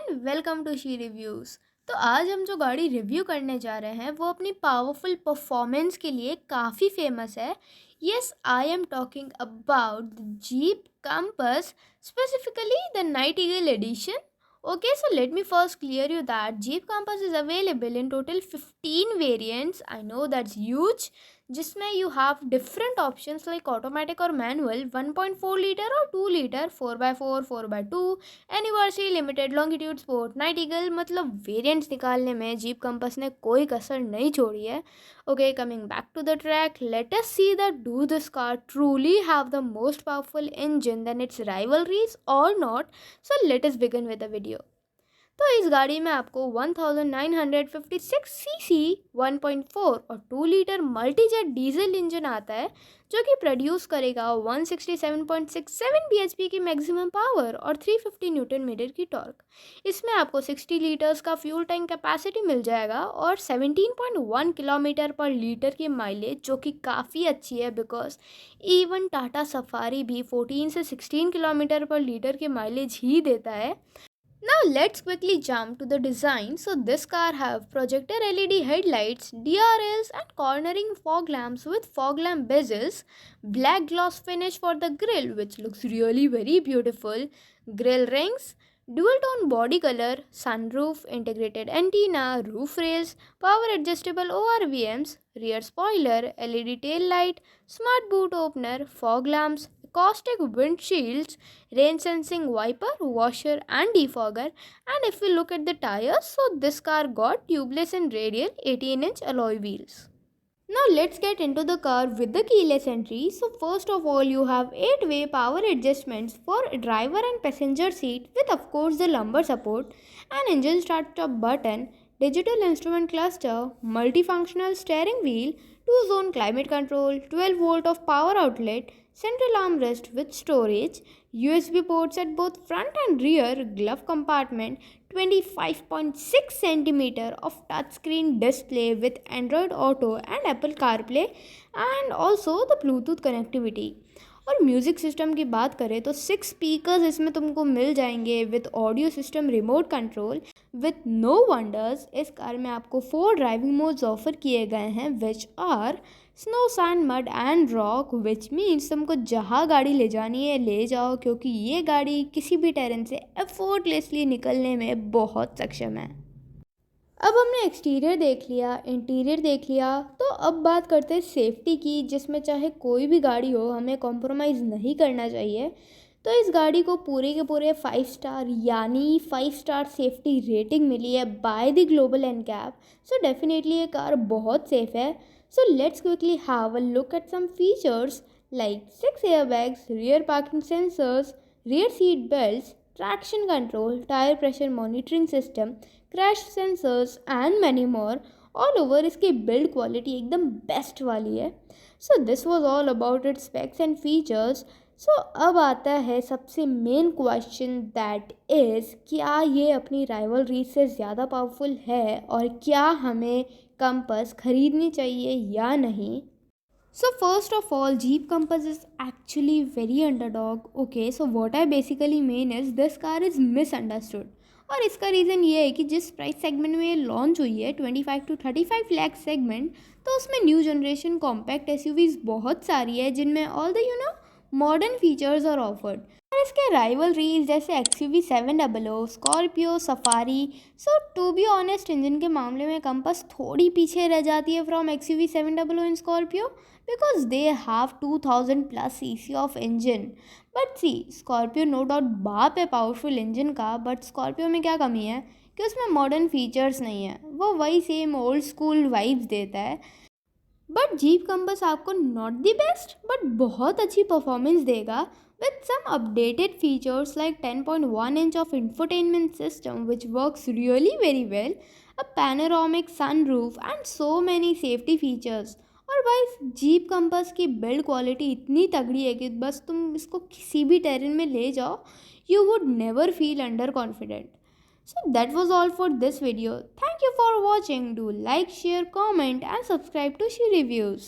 And welcome to she reviews. तो आज हम जो गाड़ी रिव्यू करने जा रहे हैं वो अपनी पावरफुल परफॉर्मेंस के लिए काफ़ी फेमस है। Yes, I am talking about the Jeep Compass, specifically the Night Eagle edition. Okay, so let me first clear you that Jeep Compass is available in total 15 variants. I know that's huge. जिसमें you have different options like automatic और manual, 1.4 litre और 2 litre, 4x4, 4x2, anniversary, limited, longitude, sport, night eagle. मतलब variants निकालने में jeep compass ने कोई कसर नहीं छोड़ी है. Okay, coming back to the track, let us see that do this car truly have the most powerful engine then its rivalries or not. So let us begin with the video. तो इस गाड़ी में आपको 1956 CC 1.4 और 2 litre Multijet diesel engine आता है जो कि प्रोड्यूस करेगा 167.67 bhp की मैक्सिमम पावर और 350 न्यूटन मीटर की टॉर्क. इसमें आपको 60 लीटर्स का फ्यूल टैंक कैपेसिटी मिल जाएगा और 17.1 किलोमीटर पर लीटर की माइलेज, जो कि काफ़ी अच्छी है बिकॉज इवन टाटा सफारी भी 14 से 16 किलोमीटर पर लीटर की माइलेज ही देता है. Now let's quickly jump to the design. So this car have projector LED headlights, DRLs and cornering fog lamps with fog lamp bezels, black gloss finish for the grille which looks really very beautiful, grille rings, dual tone body color, sunroof, integrated antenna, roof rails, power adjustable ORVMs, rear spoiler, LED tail light, smart boot opener, fog lamps, acoustic windshields, rain sensing wiper, washer and defogger. And if we look at the tires, so this car got tubeless and radial 18-inch alloy wheels. Now let's get into the car with the keyless entry. So first of all, you have 8-way power adjustments for driver and passenger seat with of course the lumbar support, an engine start-stop button, digital instrument cluster, multifunctional steering wheel, 2-zone climate control, 12 volt of power outlet, central armrest with storage, USB ports at both front and rear, glove compartment, 25.6 cm of touchscreen display with Android Auto and Apple CarPlay and also the Bluetooth connectivity. और music system की बात करें तो 6 speakers इसमें तुमको मिल जाएंगे with audio system remote control. With no wonders इस कार में आपको 4 ड्राइविंग मोड्स ऑफर किए गए हैं which are snow, sand, mud and rock, which means तुमको जहाँ गाड़ी ले जानी है ले जाओ क्योंकि ये गाड़ी किसी भी टेरेन से एफर्टलेसली निकलने में बहुत सक्षम है. अब हमने एक्सटीरियर देख लिया, इंटीरियर देख लिया, तो अब बात करते हैं सेफ्टी की, जिसमें चाहे कोई भी गाड़ी हो हमें कॉम्प्रोमाइज़ नहीं करना चाहिए. तो इस गाड़ी को पूरे के पूरे 5 स्टार यानी 5 स्टार सेफ्टी रेटिंग मिली है by the Global NCAP. So definitely ये कार बहुत सेफ है. So let's quickly have a look at some features like 6 airbags, rear parking sensors, rear seat belts, traction control, tire pressure monitoring system, crash sensors and many more. All over इसकी build quality एकदम best वाली है. So this was all about its specs and features. So अब आता है सबसे main question, that is क्या ये अपनी rivalry से ज़्यादा powerful है और क्या हमें कंपस खरीदनी चाहिए या नहीं. So first of all, Jeep Compass is actually very underdog. Okay, so what I basically mean is this car is misunderstood. और इसका रीज़न ये है कि जिस प्राइस सेगमेंट में ये लॉन्च हुई है 25 to 35 लाख सेगमेंट, तो उसमें न्यू जनरेशन कॉम्पैक्ट एसयूवीज बहुत सारी है जिनमें all the modern features are offered. और इसके राइवलरीज जैसे XUV 700, Scorpio, Safari. So to be honest engine के मामले में कंपस थोड़ी पीछे रह जाती है फ्रॉम XUV 700 इन Scorpio because they have 2000 plus cc of engine. But see, Scorpio no doubt बाप है पावरफुल इंजन का, बट स्कॉर्पियो में क्या कमी है कि उसमें मॉडर्न फीचर्स नहीं है, वो वही सेम ओल्ड स्कूल वाइब्स देता है. बट जीप कंपस आपको नॉट द बेस्ट बट बहुत अच्छी परफॉर्मेंस देगा with some updated features like 10.1 inch of infotainment system which works really very well, a panoramic sunroof and so many safety features. और भाई jeep compass की build quality इतनी तगड़ी है कि बस तुम इसको किसी भी टेरेन में ले जाओ, you would never feel under confident. So that was all for this video. Thank you for watching. Do like, share, comment and subscribe to She Reviews.